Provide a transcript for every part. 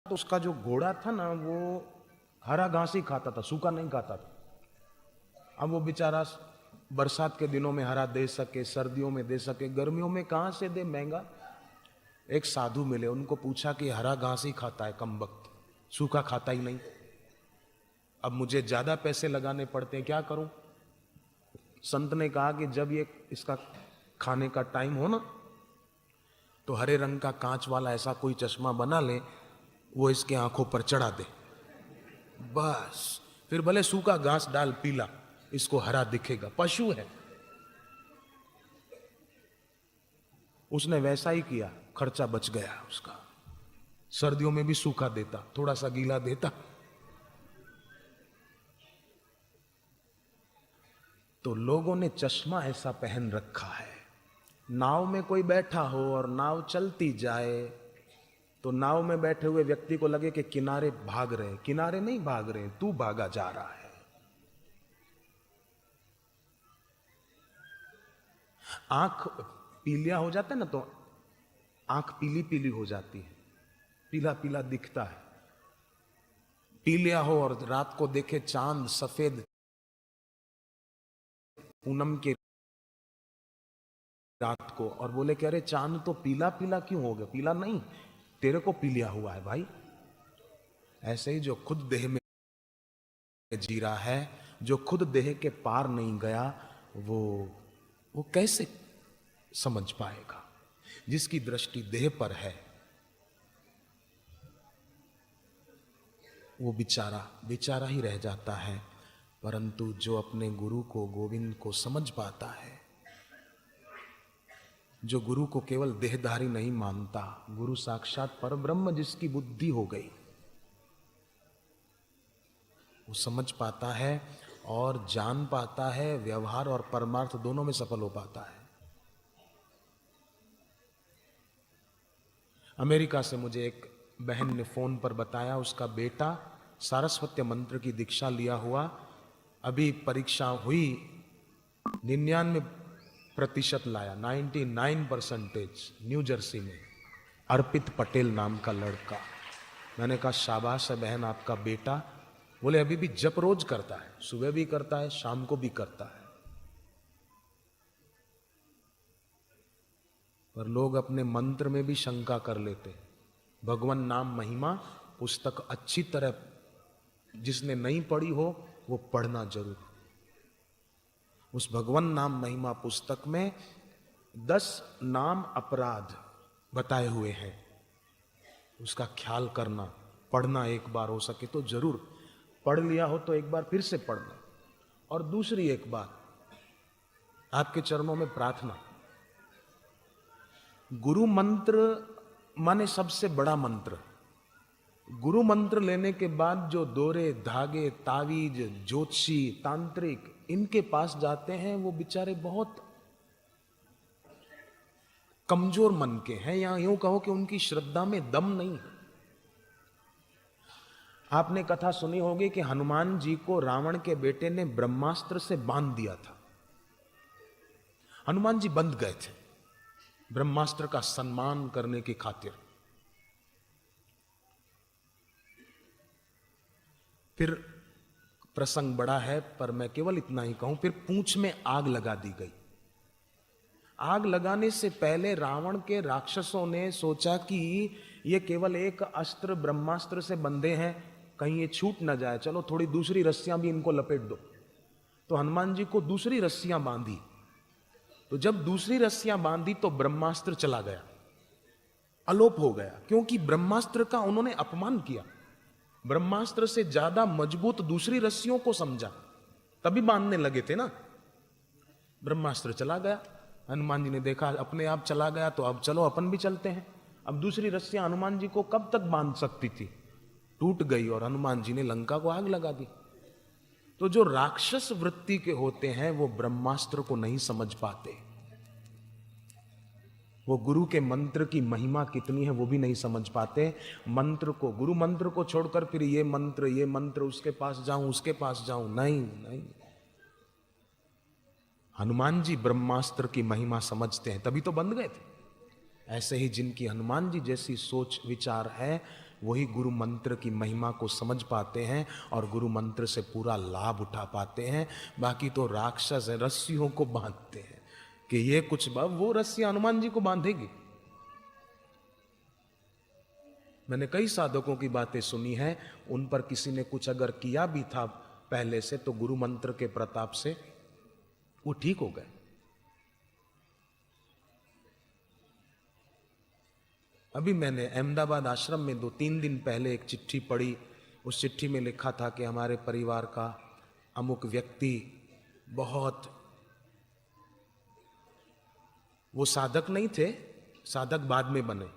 तो उसका जो घोड़ा था ना वो हरा घास ही खाता था, सूखा नहीं खाता था। अब वो बेचारा बरसात के दिनों में हरा दे सके, सर्दियों में दे सके, गर्मियों में कहां से दे, महंगा। एक साधु मिले, उनको पूछा कि हरा घास ही खाता है कमबख्त, सूखा खाता ही नहीं। अब मुझे ज्यादा पैसे लगाने पड़ते हैं, क्या करूं? संत ने कहा कि जब ये इसका खाने का टाइम हो ना, तो हरे रंग का कांच वाला ऐसा कोई चश्मा बना ले, वो इसके आंखों पर चढ़ा दे, बस फिर भले सूखा घास डाल पीला, इसको हरा दिखेगा, पशु है। उसने वैसा ही किया, खर्चा बच गया उसका। सर्दियों में भी सूखा देता, थोड़ा सा गीला देता। तो लोगों ने चश्मा ऐसा पहन रखा है, नाव में कोई बैठा हो और नाव चलती जाए तो नाव में बैठे हुए व्यक्ति को लगे कि किनारे भाग रहे, किनारे नहीं भाग रहे, तू भागा जा रहा है। आंख पीलिया हो जाता है ना, तो आंख पीली पीली हो जाती है, पीला पीला दिखता है। पीलिया हो और रात को देखे चांद सफेद पूनम के रात को और बोले कि अरे चांद तो पीला पीला क्यों हो गया? पीला नहीं, तेरे को पीलिया हुआ है भाई। ऐसे ही जो खुद देह में जी रहा है, जो खुद देह के पार नहीं गया, वो कैसे समझ पाएगा? जिसकी दृष्टि देह पर है वो बेचारा ही रह जाता है। परंतु जो अपने गुरु को, गोविंद को समझ पाता है, जो गुरु को केवल देहधारी नहीं मानता, गुरु साक्षात परब्रह्म जिसकी बुद्धि हो गई, वो समझ पाता है और जान पाता है, व्यवहार और परमार्थ दोनों में सफल हो पाता है। अमेरिका से मुझे एक बहन ने फोन पर बताया, उसका बेटा सारस्वत मंत्र की दीक्षा लिया हुआ, अभी परीक्षा हुई, 99% लाया, 99%, न्यू जर्सी में। अर्पित पटेल नाम का लड़का। मैंने कहा शाबाश है बहन, आपका बेटा। बोले अभी भी जप रोज करता है, सुबह भी करता है, शाम को भी करता है। पर लोग अपने मंत्र में भी शंका कर लेते। भगवान नाम महिमा पुस्तक अच्छी तरह जिसने नहीं पढ़ी हो वो पढ़ना जरूर। उस भगवान नाम महिमा पुस्तक में 10 नाम अपराध बताए हुए हैं, उसका ख्याल करना, पढ़ना, एक बार हो सके तो जरूर। पढ़ लिया हो तो एक बार फिर से पढ़ना। और दूसरी एक बात, आपके चरणों में प्रार्थना, गुरु मंत्र माने सबसे बड़ा मंत्र। गुरु मंत्र लेने के बाद जो दोरे धागे, तावीज, ज्योतिषी, तांत्रिक इनके पास जाते हैं, वो बेचारे बहुत कमजोर मन के हैं, या यूं कहो कि उनकी श्रद्धा में दम नहीं है। आपने कथा सुनी होगी कि हनुमान जी को रावण के बेटे ने ब्रह्मास्त्र से बांध दिया था। हनुमान जी बंध गए थे ब्रह्मास्त्र का सम्मान करने की खातिर। फिर प्रसंग बड़ा है, पर मैं केवल इतना ही कहूं, फिर पूंछ में आग लगा दी गई। आग लगाने से पहले रावण के राक्षसों ने सोचा कि ये केवल एक अस्त्र ब्रह्मास्त्र से बंधे हैं, कहीं ये छूट न जाए, चलो थोड़ी दूसरी रस्सियां भी इनको लपेट दो। तो हनुमान जी को दूसरी रस्सियां बांधी। तो जब दूसरी रस्सियां बांधी तो ब्रह्मास्त्र चला गया, अलोप हो गया, क्योंकि ब्रह्मास्त्र का उन्होंने अपमान किया। ब्रह्मास्त्र से ज्यादा मजबूत दूसरी रस्सियों को समझा, तभी बांधने लगे थे ना। ब्रह्मास्त्र चला गया। हनुमान जी ने देखा अपने आप चला गया, तो अब चलो अपन भी चलते हैं। अब दूसरी रस्सियां हनुमान जी को कब तक बांध सकती थी, टूट गई और हनुमान जी ने लंका को आग लगा दी। तो जो राक्षस वृत्ति के होते हैं वो ब्रह्मास्त्र को नहीं समझ पाते, वो गुरु के मंत्र की महिमा कितनी है वो भी नहीं समझ पाते। मंत्र को, गुरु मंत्र को छोड़कर फिर ये मंत्र, उसके पास जाऊं, उसके पास जाऊं, नहीं नहीं। हनुमान जी ब्रह्मास्त्र की महिमा समझते हैं, तभी तो बंध गए थे। ऐसे ही जिनकी हनुमान जी जैसी सोच विचार है, वही गुरु मंत्र की महिमा को समझ पाते हैं और गुरु मंत्र से पूरा लाभ उठा पाते हैं। बाकी तो राक्षस है, रस्सियों को बांधते हैं कि ये कुछ, वो रस्सियां हनुमान जी को बांधेगी। मैंने कई साधकों की बातें सुनी हैं, उन पर किसी ने कुछ अगर किया भी था पहले से तो गुरु मंत्र के प्रताप से वो ठीक हो गए। अभी मैंने अहमदाबाद आश्रम में 2-3 दिन पहले एक चिट्ठी पढ़ी। उस चिट्ठी में लिखा था कि हमारे परिवार का अमुक व्यक्ति बहुत, वो साधक नहीं थे, साधक बाद में बने,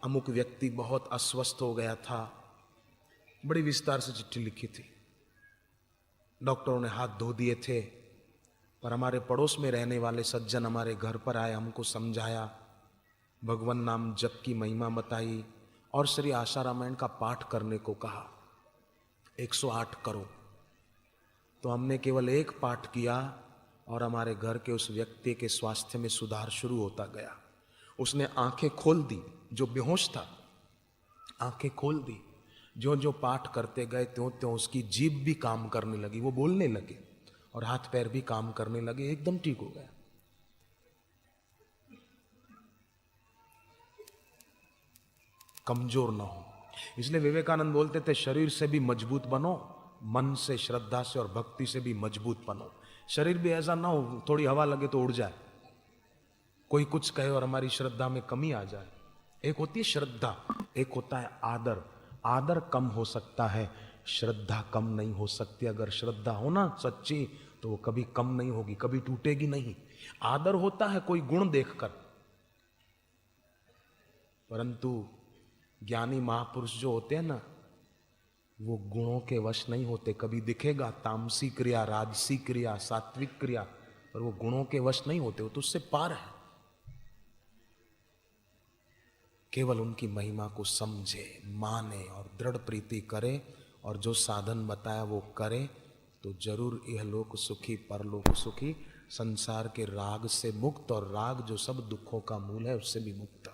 अमुक व्यक्ति बहुत अस्वस्थ हो गया था। बड़ी विस्तार से चिट्ठी लिखी थी। डॉक्टरों ने हाथ धो दिए थे, पर हमारे पड़ोस में रहने वाले सज्जन हमारे घर पर आए, हमको समझाया, भगवान नाम जप की महिमा बताई और श्री आशा रामायण का पाठ करने को कहा। 108 करो। तो हमने केवल एक पाठ किया और हमारे घर के उस व्यक्ति के स्वास्थ्य में सुधार शुरू होता गया। उसने आंखें खोल दी, जो बेहोश था आंखें खोल दी। जो जो पाठ करते गए त्यों त्यों उसकी जीभ भी काम करने लगी, वो बोलने लगे और हाथ पैर भी काम करने लगे, एकदम ठीक हो गया। कमजोर ना हो। इसलिए विवेकानंद बोलते थे, शरीर से भी मजबूत बनो, मन से, श्रद्धा से और भक्ति से भी मजबूत बनो। शरीर भी ऐसा ना हो थोड़ी हवा लगे तो उड़ जाए, कोई कुछ कहे और हमारी श्रद्धा में कमी आ जाए। एक होती है श्रद्धा, एक होता है आदर। आदर कम हो सकता है, श्रद्धा कम नहीं हो सकती। अगर श्रद्धा हो ना सच्ची तो वो कभी कम नहीं होगी, कभी टूटेगी नहीं। आदर होता है कोई गुण देखकर, परंतु ज्ञानी महापुरुष जो होते हैं ना, वो गुणों के वश नहीं होते। कभी दिखेगा तामसी क्रिया, राजसी क्रिया, सात्विक क्रिया, पर वो गुणों के वश नहीं होते, वो तो उससे पार है। केवल उनकी महिमा को समझे, माने और दृढ़ प्रीति करे और जो साधन बताया वो करे तो जरूर यह लोक सुखी परलोक सुखी, संसार के राग से मुक्त, और राग जो सब दुखों का मूल है उससे भी मुक्त।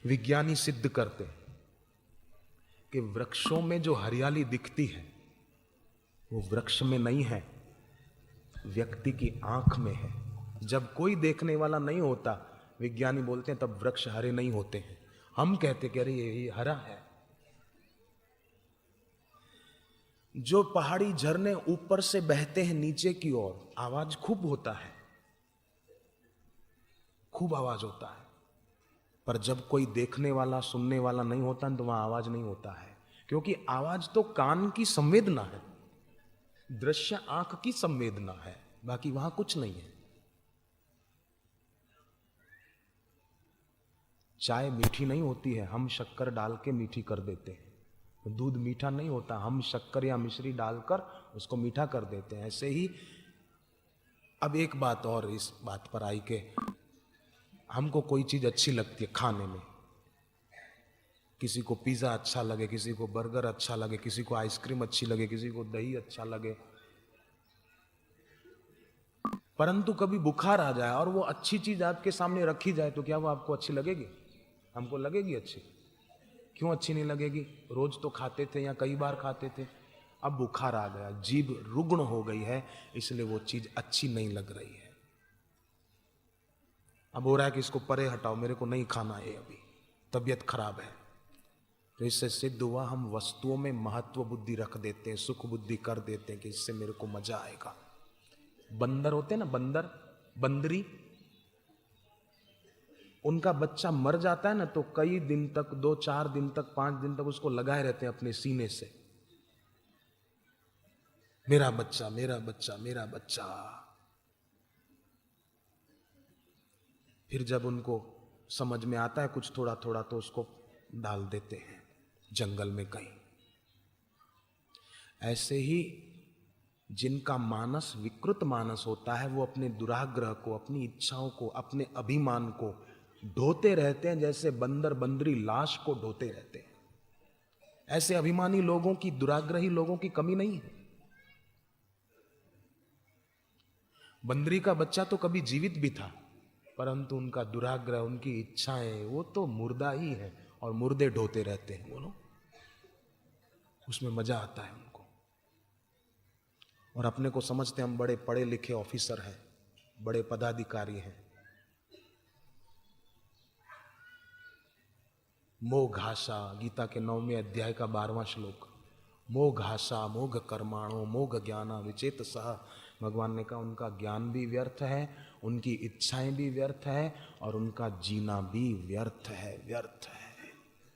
विज्ञानी सिद्ध करते हैं कि वृक्षों में जो हरियाली दिखती है वो वृक्ष में नहीं है, व्यक्ति की आंख में है। जब कोई देखने वाला नहीं होता, विज्ञानी बोलते हैं, तब वृक्ष हरे नहीं होते हैं। हम कहते कि अरे ये हरा है। जो पहाड़ी झरने ऊपर से बहते हैं नीचे की ओर, आवाज खूब होता है, खूब आवाज होता है, पर जब कोई देखने वाला सुनने वाला नहीं होता तो वहां आवाज नहीं होता है। क्योंकि आवाज तो कान की संवेदना है, दृश्य आंख की संवेदना है, बाकी वहां कुछ नहीं है। चाय मीठी नहीं होती है, हम शक्कर डाल के मीठी कर देते हैं। दूध मीठा नहीं होता, हम शक्कर या मिश्री डालकर उसको मीठा कर देते हैं। ऐसे ही अब एक बात और इस बात पर आई कि हमको कोई चीज अच्छी लगती है खाने में, किसी को पिज्जा अच्छा लगे, किसी को बर्गर अच्छा लगे, किसी को आइसक्रीम अच्छी लगे, किसी को दही अच्छा लगे, परंतु कभी बुखार आ जाए और वो अच्छी चीज आपके सामने रखी जाए तो क्या वो आपको अच्छी लगेगी? हमको लगेगी अच्छी? क्यों अच्छी नहीं लगेगी? रोज तो खाते थे या कई बार खाते थे, अब बुखार आ गया, जीभ रुग्ण हो गई है, इसलिए वो चीज अच्छी नहीं लग रही है। अब हो रहा है कि इसको परे हटाओ, मेरे को नहीं खाना है, अभी तबीयत खराब है। तो इससे सिद्ध हुआ हम वस्तुओं में महत्व बुद्धि रख देते हैं, सुख बुद्धि कर देते हैं कि इससे मेरे को मजा आएगा। बंदर होते हैं ना, बंदर, बंदरी, उनका बच्चा मर जाता है ना तो कई दिन तक, 2-4 दिन तक, 5 दिन तक उसको लगाए रहते हैं अपने सीने से, मेरा बच्चा, मेरा बच्चा, मेरा बच्चा। फिर जब उनको समझ में आता है कुछ थोड़ा थोड़ा तो उसको डाल देते हैं जंगल में कहीं। ऐसे ही जिनका मानस विकृत मानस होता है, वो अपने दुराग्रह को, अपनी इच्छाओं को, अपने अभिमान को ढोते रहते हैं, जैसे बंदर बंदरी लाश को ढोते रहते हैं। ऐसे अभिमानी लोगों की, दुराग्रही लोगों की कमी नहीं है। बंदरी का बच्चा तो कभी जीवित भी था, परंतु उनका दुराग्रह, उनकी इच्छाएं, वो तो मुर्दा ही है और मुर्दे ढोते रहते हैं वो लोग, उसमें मजा आता है उनको। और अपने को समझते हम बड़े पढ़े लिखे ऑफिसर हैं, बड़े पदाधिकारी हैं। मोह घासा, गीता के 9वें अध्याय का 12वां श्लोक, मोह घासा मोघ कर्माणो मोघ ज्ञाना विचेतसः। भगवान ने कहा उनका ज्ञान भी व्यर्थ है, उनकी इच्छाएं भी व्यर्थ है और उनका जीना भी व्यर्थ है, व्यर्थ है।